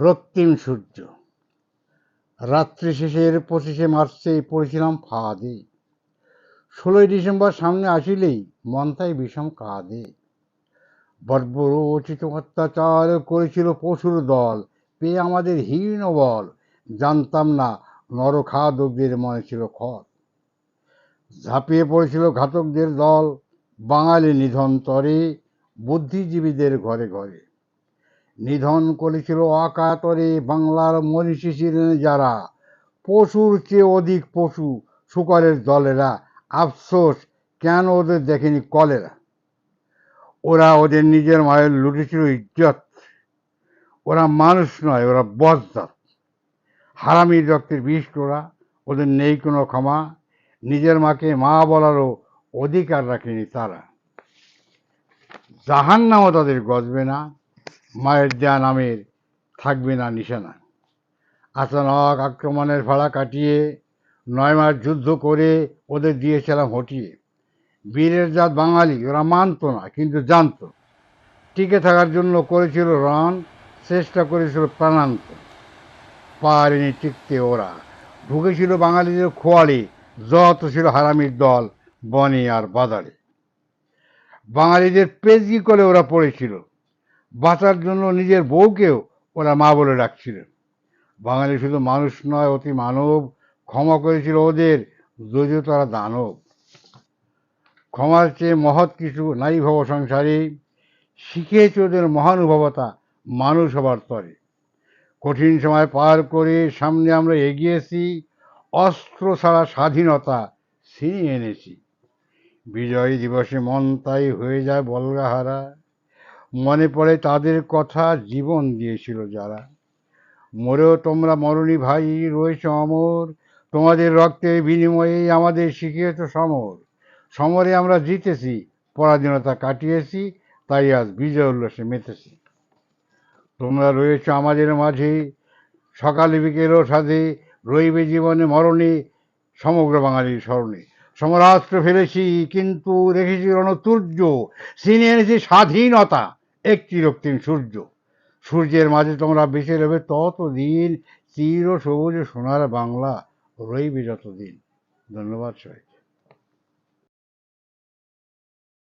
রক্তিম সূর্য। রাত্রি শেষের 25শে মার্চে পড়েছিলাম ফাঁদে। 16ই ডিসেম্বর সামনে আসিলেই মন তাই বিষম কাঁদে। বর্বরোচিত অত্যাচার করেছিল পশুর দল, পেয়ে আমাদের হীন বল। জানতাম না নরখাদকদের মনে ছিল খত। ঝাঁপিয়ে পড়েছিল ঘাতকদের দল, বাঙালি নিধন তরে, বুদ্ধিজীবীদের ঘরে ঘরে। নিধন করেছিল অকাতরে বাংলার মনীষী ছিলেন যারা। পশুর চেয়ে অধিক পশু শুকরের দলেরা, আফসোস কেন ওদের দেখেনি কলেরা। ওরা ওদের নিজের মায়ের লুটেছিল ইজ্জত। ওরা মানুষ নয়, ওরা বজ্জাত। হারামির রক্তের বিষ ওরা, ওদের নেই কোনো ক্ষমা। নিজের মাকে মা বলারও অধিকার রাখেনি তারা। জাহান্নামও তাদের গজবে না, মায়ের দেয়া নামের থাকবে না নিশানা। আচানক আক্রমণের ভাড়া কাটিয়ে 9 মাস যুদ্ধ করে ওদের দিয়েছিলাম হটিয়ে। বীরের জাত বাঙালি, ওরা মানত না কিন্তু জানত। টিকে থাকার জন্য করেছিল রণ, চেষ্টা করেছিল প্রাণান্ত। পারেনি টিকতে ওরা, ঢুকেছিল বাঙালিদের খোয়ালে, যত ছিল হারামির দল বনে আর বাজারে। বাঙালিদের পেজকি করে ওরা পড়েছিল, বাঁচার জন্য নিজের বউকেও ওরা মা বলে ডাকছিল। বাঙালি শুধু মানুষ নয়, অতি মানব। ক্ষমা করেছিল ওদের যদিও তারা দানব। ক্ষমার চেয়ে মহৎ কিছু নাই ভব সংসারে, শিখিয়েছে ওদের মহানুভবতা মানুষ হবার তরে। কঠিন সময় পার করে সামনে আমরা এগিয়েছি, অস্ত্র ছাড়া স্বাধীনতা ছিনিয়ে এনেছি। বিজয় দিবসে মন তাই হয়ে যায় বলগাহারা, মনে পড়ে তাদের কথা জীবন দিয়েছিল যারা। মরেও তোমরা মরণি ভাই, রয়েছ অমর, তোমাদের রক্তের বিনিময়ে আমাদের শিখিয়েছ সমর। সমরে আমরা জিতেছি, পরাধীনতা কাটিয়েছি, তাই আজ বিজয় উল্লাসে মেতেছি। তোমরা রয়েছ আমাদের মাঝে, সকালে বিকেলও সাধে, রইবে জীবনে মরণে সমগ্র বাঙালির স্মরণে। সমরাস্ত্র ফেলেছি কিন্তু রেখেছি রণতুর্য, ছিনিয়ে এনেছি স্বাধীনতা একটি রক্তিম সূর্য। সূর্যের মাঝে তোমরা বেঁচে রবে ততদিন, চির সবুজ সোনার বাংলা রইবে যতদিন। ধন্যবাদ সবাই।